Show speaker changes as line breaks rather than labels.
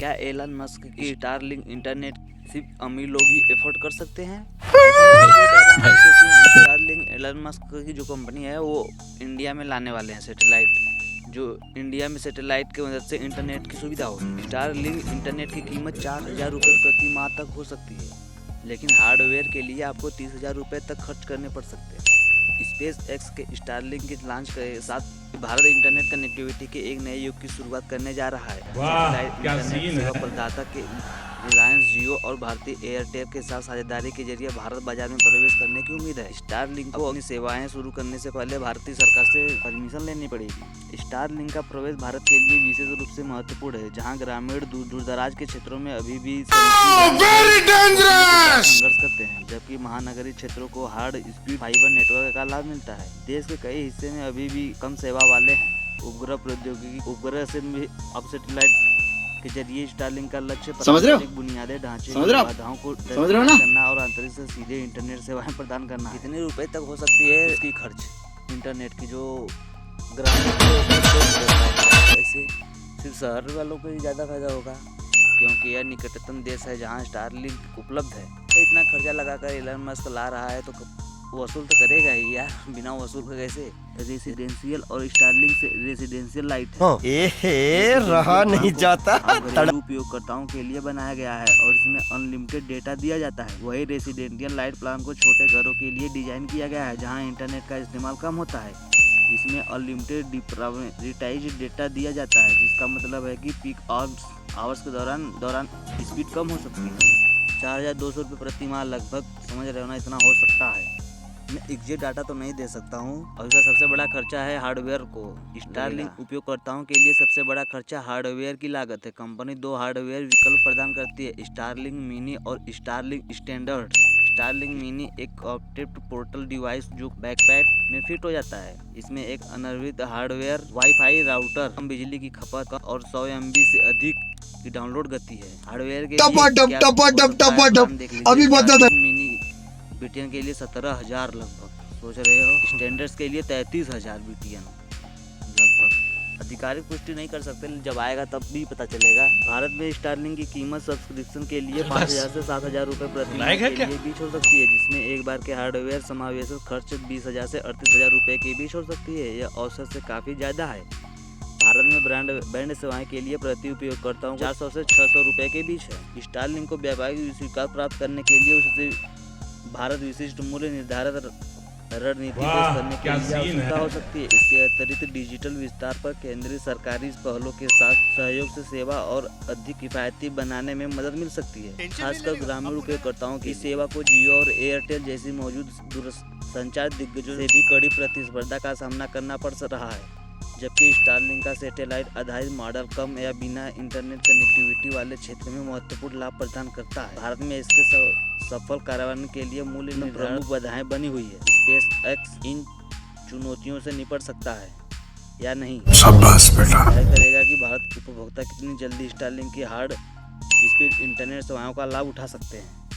क्या Elon Musk की Starlink internet सिर्फ अमीर लोग ही एफोर्ड कर सकते हैं? ऐसा मैं इसलिए कह रहा हूँ क्योंकि स्टारलिंक एलन मस्क की जो कंपनी है वो इंडिया में लाने वाले हैं सैटेलाइट, जो इंडिया में सैटेलाइट की मदद से इंटरनेट की सुविधा होगी। स्टारलिंक इंटरनेट की कीमत 4,000 रुपये प्रति माह तक हो सकती है, लेकिन हार्डवेयर के लिए आपको 30,000 रुपये तक खर्च करने पड़ सकते हैं। स्पेस एक्स के स्टारलिंक के लॉन्च के साथ भारत इंटरनेट कनेक्टिविटी के एक नए युग की शुरुआत करने जा रहा है। सैटेलाइट इंटरनेट सेवा प्रदाता के रिलायंस जियो और भारतीय एयरटेल के साथ साझेदारी के जरिए भारत बाजार में प्रवेश करने की उम्मीद है। स्टारलिंक को अपनी सेवाएं शुरू करने से पहले भारतीय सरकार से परमिशन लेनी पड़ेगी। स्टारलिंक का प्रवेश भारत के लिए विशेष रूप से महत्वपूर्ण है, जहां ग्रामीण दूरदराज के क्षेत्रों में अभी भी संघर्ष करते हैं, जबकि महानगरीय क्षेत्रों को हार्ड स्पीड फाइबर नेटवर्क का लाभ मिलता है। देश के कई हिस्से में अभी भी कम सेवा वाले हैं। उपग्रह प्रौद्योगिकी उपग्रह से अब सैटेलाइट के जरिए स्टारलिंक का लक्ष्य पारंपरिक बुनियादी ढांचे की बाधाओं को करना और अंतरिक्ष से सीधे इंटरनेट सेवाएं प्रदान करना। कितने रुपए तक हो सकती है इसकी खर्च इंटरनेट की, जो ग्रामीण ऐसे सिर्फ शहर वालों को ही ज़्यादा फायदा होगा, क्योंकि यह निकटतम देश है जहां स्टारलिंक उपलब्ध है। इतना खर्चा लगाकर एलन मस्क ला रहा है तो वसूल तो करेगा ही यार, बिना वसूल का कैसे? रेसिडेंशियल और स्टारलिंक से रेसिडेंशियल लाइट है,
रहा नहीं जाता।
उपयोगकर्ताओं के लिए बनाया गया है और इसमें अनलिमिटेड डेटा दिया जाता है। वही रेसिडेंशियल लाइट प्लान को छोटे घरों के लिए डिजाइन किया गया है, जहां इंटरनेट का इस्तेमाल कम होता है। इसमें अनलिमिटेड रिटाइज डेटा दिया जाता है, जिसका मतलब है कि पीक आवर्स के दौरान स्पीड कम हो सकती है। 4,200 रुपये प्रति माह लगभग, समझ रहे हो ना, इतना हो सकता है। मैं एग्जैक्ट डाटा तो नहीं दे सकता हूँ। और इसका सबसे बड़ा खर्चा है हार्डवेयर को। स्टारलिंक उपयोगकर्ताओं के लिए सबसे बड़ा खर्चा हार्डवेयर की लागत है। कंपनी 2 हार्डवेयर विकल्प प्रदान करती है, स्टारलिंक मिनी और स्टारलिंक स्टैंडर्ड। स्टारलिंक मिनी एक ऑप्टेड पोर्टल डिवाइस जो बैकपैक में फिट हो जाता है। इसमें एक अनवरत हार्डवेयर, वाईफाई राउटर, कम बिजली की खपत और 100 MB से अधिक की डाउनलोड गति है। हार्डवेयर के
अभी बता
मिनी बीटीएन के लिए 17,000 लगभग, सोच रहे हो। स्टैंडर्ड्स के लिए 33,000 बीटीएन लगभग। आधिकारिक पुष्टि नहीं कर सकते, जब आएगा तब भी पता चलेगा। भारत में स्टारलिंक की कीमत सब्सक्रिप्शन के लिए 5,000 से 7,000 रुपये प्रति माह के लिए बीच हो सकती है, जिसमें एक बार के हार्डवेयर समावेश खर्च 20,000 से 38,000 रुपये के बीच हो सकती है। यह औसत से काफ़ी ज़्यादा है। भारत में बैंड सेवाएं के लिए प्रति उपयोगकर्ताओं 400 से 600 रुपये के बीच है। स्टारलिंक को व्यापारिक स्वीकार प्राप्त करने के लिए उससे भारत विशिष्ट मूल्य निर्धारित रणनीति पेश करने की आवश्यकता हो सकती है। इसके अतिरिक्त डिजिटल विस्तार पर केंद्रीय सरकारी पहलों के साथ सहयोग से सेवा और अधिक किफायती बनाने में मदद मिल सकती है। खासकर ग्रामीण उपयोगकर्ताओं की सेवा को जियो और एयरटेल जैसी मौजूद दूरसंचार दिग्गजों से भी कड़ी प्रतिस्पर्धा का सामना करना पड़ रहा है, जबकि स्टारलिंक का सैटेलाइट आधारित मॉडल कम या बिना इंटरनेट कनेक्टिविटी वाले क्षेत्र में महत्वपूर्ण लाभ प्रदान करता है। भारत में इसके सफल कार्यान्वयन के लिए मूल्य निर्धारण बाधाएं बनी हुई है। स्पेस एक्स इन चुनौतियों से निपट सकता है या नहीं,
शाबाश बेटा।
तय करेगा कि भारत उपभोक्ता कितनी जल्दी स्टारलिंक की हार्ड स्पीड इंटरनेट सेवाओं का लाभ उठा सकते हैं।